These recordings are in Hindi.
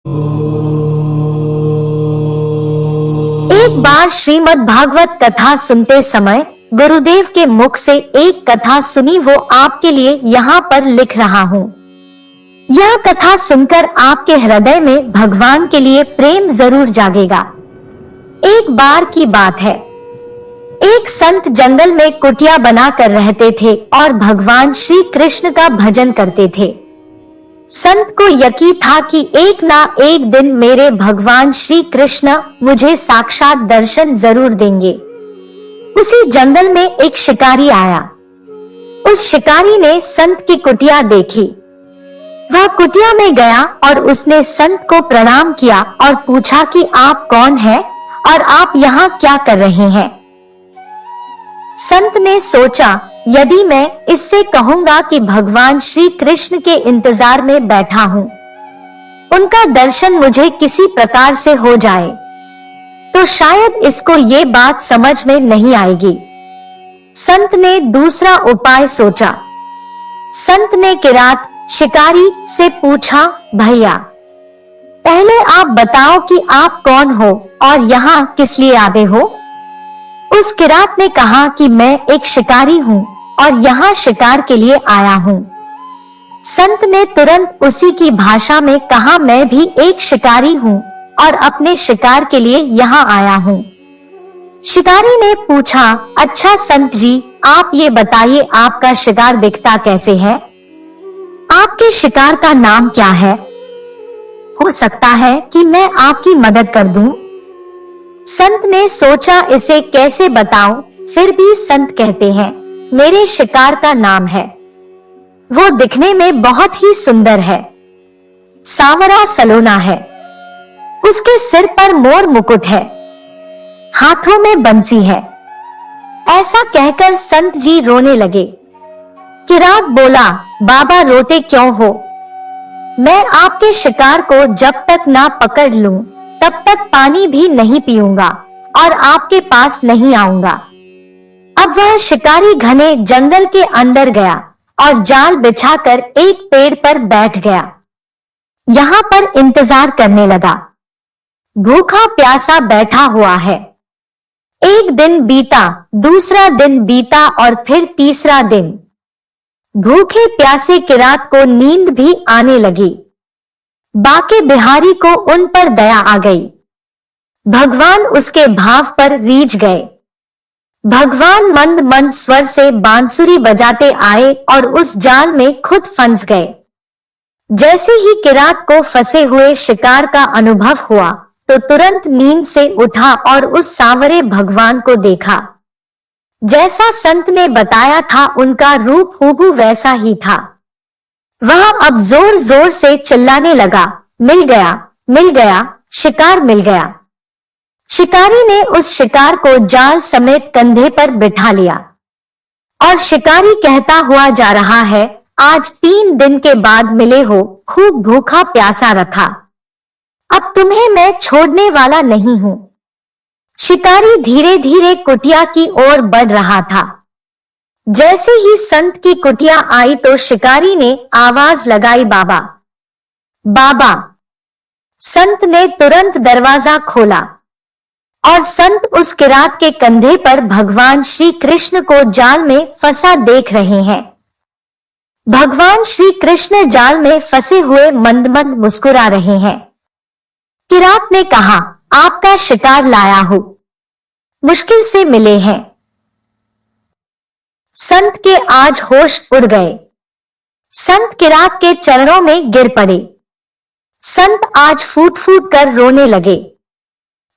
एक बार श्रीमद् भागवत कथा सुनते समय गुरुदेव के मुख से एक कथा सुनी, वो आपके लिए यहाँ पर लिख रहा हूँ। यह कथा सुनकर आपके हृदय में भगवान के लिए प्रेम जरूर जागेगा। एक बार की बात है, एक संत जंगल में कुटिया बनाकर रहते थे और भगवान श्री कृष्ण का भजन करते थे। संत को यकीन था कि एक ना एक दिन मेरे भगवान श्री कृष्ण मुझे साक्षात दर्शन जरूर देंगे। उसी जंगल में एक शिकारी आया। उस शिकारी ने संत की कुटिया देखी। वह कुटिया में गया और उसने संत को प्रणाम किया और पूछा कि आप कौन हैं और आप यहाँ क्या कर रहे हैं। संत ने सोचा, यदि मैं इससे कहूंगा कि भगवान श्री कृष्ण के इंतजार में बैठा हूँ, उनका दर्शन मुझे किसी प्रकार से हो जाए, तो शायद इसको ये बात समझ में नहीं आएगी। संत ने दूसरा उपाय सोचा। संत ने किरात शिकारी से पूछा, भैया पहले आप बताओ कि आप कौन हो और यहाँ किस लिए आए हो। उस किरात ने कहा कि मैं एक शिकारी हूँ और यहाँ शिकार के लिए आया हूँ। संत ने तुरंत उसी की भाषा में कहा, मैं भी एक शिकारी हूँ और अपने शिकार के लिए यहाँ आया हूँ। शिकारी ने पूछा, अच्छा संत जी, आप ये बताइए आपका शिकार दिखता कैसे है? आपके शिकार का नाम क्या है? हो सकता है कि मैं आपकी मदद कर दूं। संत ने सोचा, इसे कैसे बताऊं? फिर भी संत कहते हैं, मेरे शिकार का नाम है। वो दिखने में बहुत ही सुंदर है, सांवरा सलोना है। उसके सिर पर मोर मुकुट है, हाथों में बंसी है। ऐसा कहकर संत जी रोने लगे। किरात बोला, बाबा रोते क्यों हो? मैं आपके शिकार को जब तक ना पकड़ लूं, तब तक पानी भी नहीं पीऊंगा और आपके पास नहीं आऊंगा। अब वह शिकारी घने जंगल के अंदर गया और जाल बिछाकर एक पेड़ पर बैठ गया। यहाँ पर इंतजार करने लगा। भूखा प्यासा बैठा हुआ है। एक दिन बीता, दूसरा दिन बीता और फिर तीसरा दिन। भूखे प्यासे किरात को नींद भी आने लगी। बाके बिहारी को उन पर दया आ गई। भगवान उसके भाव पर रीझ गए। भगवान मंद मंद स्वर से बांसुरी बजाते आए और उस जाल में खुद फंस गए। जैसे ही किरात को फंसे हुए शिकार का अनुभव हुआ, तो तुरंत नींद से उठा और उस सांवरे भगवान को देखा। जैसा संत ने बताया था, उनका रूप हूबहू वैसा ही था। वह अब जोर जोर से चिल्लाने लगा, मिल गया, मिल गया, शिकार मिल गया। शिकारी ने उस शिकार को जाल समेत कंधे पर बिठा लिया और शिकारी कहता हुआ जा रहा है, आज 3 दिन के बाद मिले हो, खूब भूखा प्यासा रखा। अब तुम्हें मैं छोड़ने वाला नहीं हूं। शिकारी धीरे धीरे कुटिया की ओर बढ़ रहा था। जैसे ही संत की कुटिया आई तो शिकारी ने आवाज लगाई, बाबा, बाबा। संत ने तुरंत दरवाजा खोला और संत उस किरात के कंधे पर भगवान श्री कृष्ण को जाल में फंसा देख रहे हैं। भगवान श्री कृष्ण जाल में फंसे हुए मंद मंद मुस्कुरा रहे हैं। किरात ने कहा, आपका शिकार लाया हूं, मुश्किल से मिले हैं। संत के आज होश उड़ गए। संत किरात के चरणों में गिर पड़े। संत आज फूट फूट कर रोने लगे।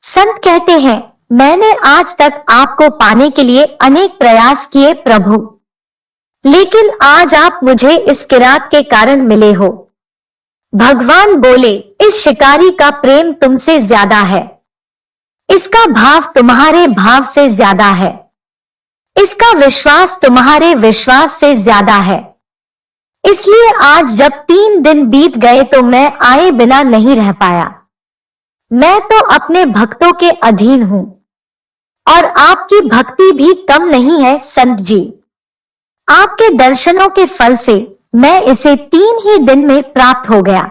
संत कहते हैं, मैंने आज तक आपको पाने के लिए अनेक प्रयास किए प्रभु, लेकिन आज आप मुझे इस किरात के कारण मिले हो। भगवान बोले, इस शिकारी का प्रेम तुमसे ज्यादा है, इसका भाव तुम्हारे भाव से ज्यादा है, इसका विश्वास तुम्हारे विश्वास से ज्यादा है। इसलिए आज जब 3 दिन बीत गए तो मैं आए बिना नहीं रह पाया। मैं तो अपने भक्तों के अधीन हूं और आपकी भक्ति भी कम नहीं है संत जी। आपके दर्शनों के फल से मैं इसे 3 ही दिन में प्राप्त हो गया।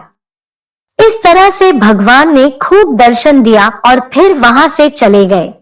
इस तरह से भगवान ने खूब दर्शन दिया और फिर वहां से चले गए।